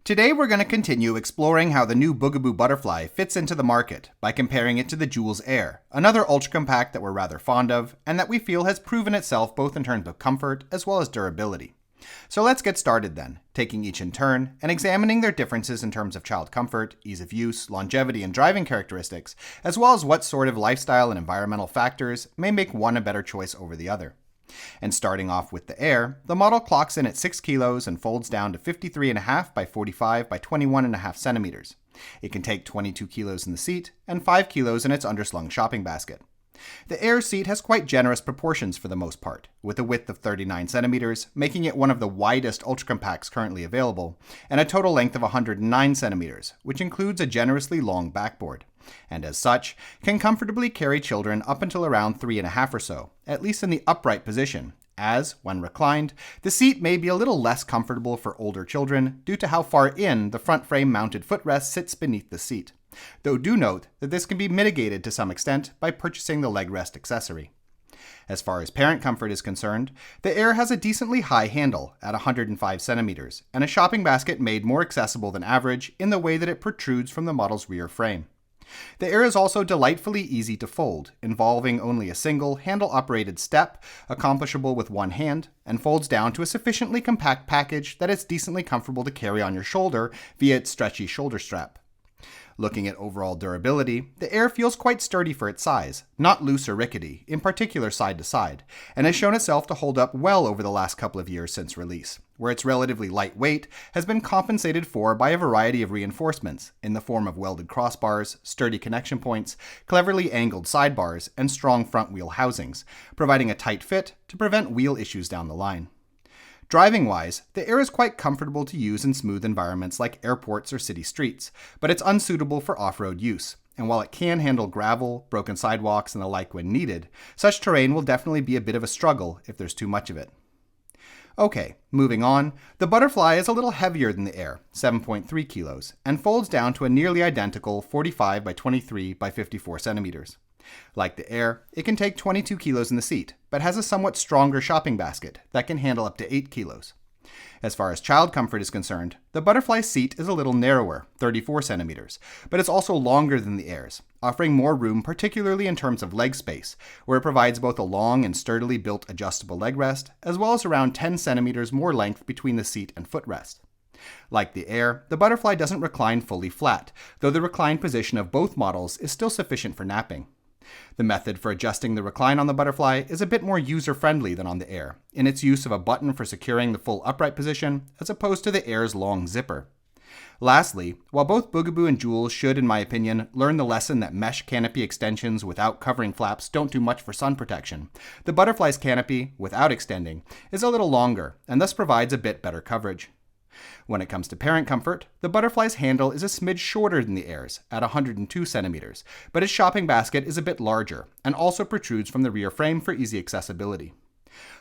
Today we're going to continue exploring how the new Bugaboo Butterfly fits into the market by comparing it to the Joolz Aer, another ultra-compact that we're rather fond of, and that we feel has proven itself both in terms of comfort as well as durability. So let's get started then, taking each in turn and examining their differences in terms of child comfort, ease of use, longevity, and driving characteristics, as well as what sort of lifestyle and environmental factors may make one a better choice over the other. And starting off with the Aer, the model clocks in at 6 kilos and folds down to 53.5 by 45 by 21.5 centimeters. It can take 22 kilos in the seat and 5 kilos in its underslung shopping basket. The Aer seat has quite generous proportions for the most part, with a width of 39 centimeters, making it one of the widest ultra-compacts currently available, and a total length of 109 centimeters, which includes a generously long backboard, and as such, can comfortably carry children up until around 3.5 or so, at least in the upright position, as, when reclined, the seat may be a little less comfortable for older children due to how far in the front frame mounted footrest sits beneath the seat. Though do note that this can be mitigated to some extent by purchasing the leg rest accessory. As far as parent comfort is concerned, the Aer has a decently high handle at 105 centimeters and a shopping basket made more accessible than average in the way that it protrudes from the model's rear frame. The Aer is also delightfully easy to fold, involving only a single handle-operated step, accomplishable with one hand, and folds down to a sufficiently compact package that it's decently comfortable to carry on your shoulder via its stretchy shoulder strap. Looking at overall durability, the Aer feels quite sturdy for its size, not loose or rickety, in particular side to side, and has shown itself to hold up well over the last couple of years since release, where its relatively light weight has been compensated for by a variety of reinforcements in the form of welded crossbars, sturdy connection points, cleverly angled sidebars, and strong front wheel housings, providing a tight fit to prevent wheel issues down the line. Driving-wise, the Aer is quite comfortable to use in smooth environments like airports or city streets, but it's unsuitable for off-road use, and while it can handle gravel, broken sidewalks, and the like when needed, such terrain will definitely be a bit of a struggle if there's too much of it. Okay, moving on, the Butterfly is a little heavier than the Aer, 7.3 kilos, and folds down to a nearly identical 45 by 23 by 54 centimeters. Like the Aer, it can take 22 kilos in the seat, but has a somewhat stronger shopping basket that can handle up to 8 kilos. As far as child comfort is concerned, the Butterfly's seat is a little narrower, 34 centimeters, but it's also longer than the Aer's, offering more room particularly in terms of leg space, where it provides both a long and sturdily built adjustable leg rest, as well as around 10 centimeters more length between the seat and footrest. Like the Aer, the Butterfly doesn't recline fully flat, though the recline position of both models is still sufficient for napping. The method for adjusting the recline on the Butterfly is a bit more user-friendly than on the Aer, in its use of a button for securing the full upright position, as opposed to the Aer's long zipper. Lastly, while both Bugaboo and Joolz should, in my opinion, learn the lesson that mesh canopy extensions without covering flaps don't do much for sun protection, the Butterfly's canopy, without extending, is a little longer, and thus provides a bit better coverage. When it comes to parent comfort, the Butterfly's handle is a smidge shorter than the Aer's, at 102 centimeters, but its shopping basket is a bit larger, and also protrudes from the rear frame for easy accessibility.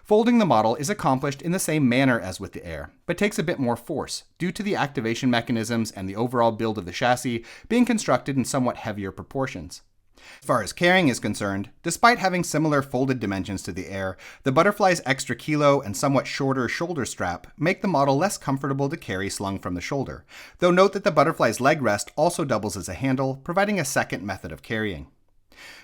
Folding the model is accomplished in the same manner as with the Aer, but takes a bit more force, due to the activation mechanisms and the overall build of the chassis being constructed in somewhat heavier proportions. As far as carrying is concerned, despite having similar folded dimensions to the Aer, the Butterfly's extra kilo and somewhat shorter shoulder strap make the model less comfortable to carry slung from the shoulder, though note that the Butterfly's leg rest also doubles as a handle, providing a second method of carrying.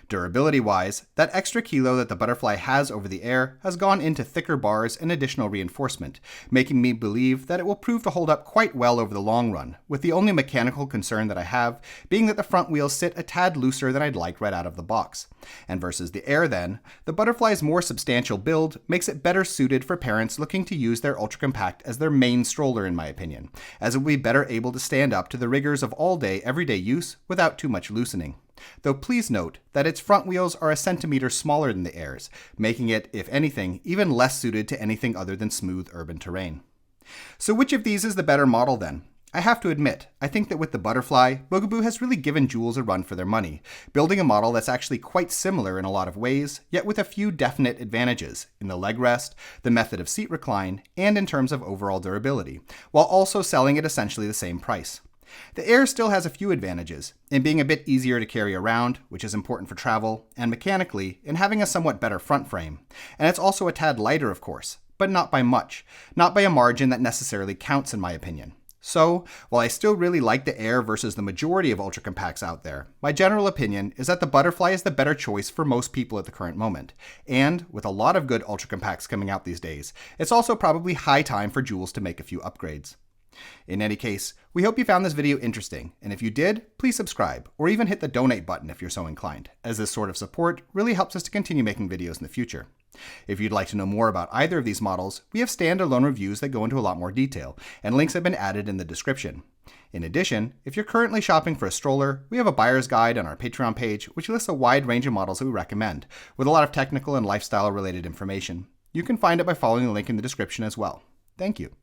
Durability-wise, that extra kilo that the Butterfly has over the Aer has gone into thicker bars and additional reinforcement, making me believe that it will prove to hold up quite well over the long run, with the only mechanical concern that I have being that the front wheels sit a tad looser than I'd like right out of the box. And versus the Aer then, the Butterfly's more substantial build makes it better suited for parents looking to use their ultra-compact as their main stroller in my opinion, as it will be better able to stand up to the rigors of all-day, everyday use without too much loosening. Though please note that its front wheels are a centimeter smaller than the Aer's, making it, if anything, even less suited to anything other than smooth urban terrain. So which of these is the better model then? I have to admit, I think that with the Butterfly, Bugaboo has really given Joolz a run for their money, building a model that's actually quite similar in a lot of ways, yet with a few definite advantages in the leg rest, the method of seat recline, and in terms of overall durability, while also selling at essentially the same price. The Aer still has a few advantages, in being a bit easier to carry around, which is important for travel, and mechanically, in having a somewhat better front frame. And it's also a tad lighter, of course, but not by much, not by a margin that necessarily counts in my opinion. So, while I still really like the Aer versus the majority of ultra compacts out there, my general opinion is that the Butterfly is the better choice for most people at the current moment. And, with a lot of good ultra compacts coming out these days, it's also probably high time for Joolz to make a few upgrades. In any case, we hope you found this video interesting, and if you did, please subscribe, or even hit the donate button if you're so inclined, as this sort of support really helps us to continue making videos in the future. If you'd like to know more about either of these models, we have standalone reviews that go into a lot more detail, and links have been added in the description. In addition, if you're currently shopping for a stroller, we have a buyer's guide on our Patreon page, which lists a wide range of models that we recommend, with a lot of technical and lifestyle related information. You can find it by following the link in the description as well. Thank you.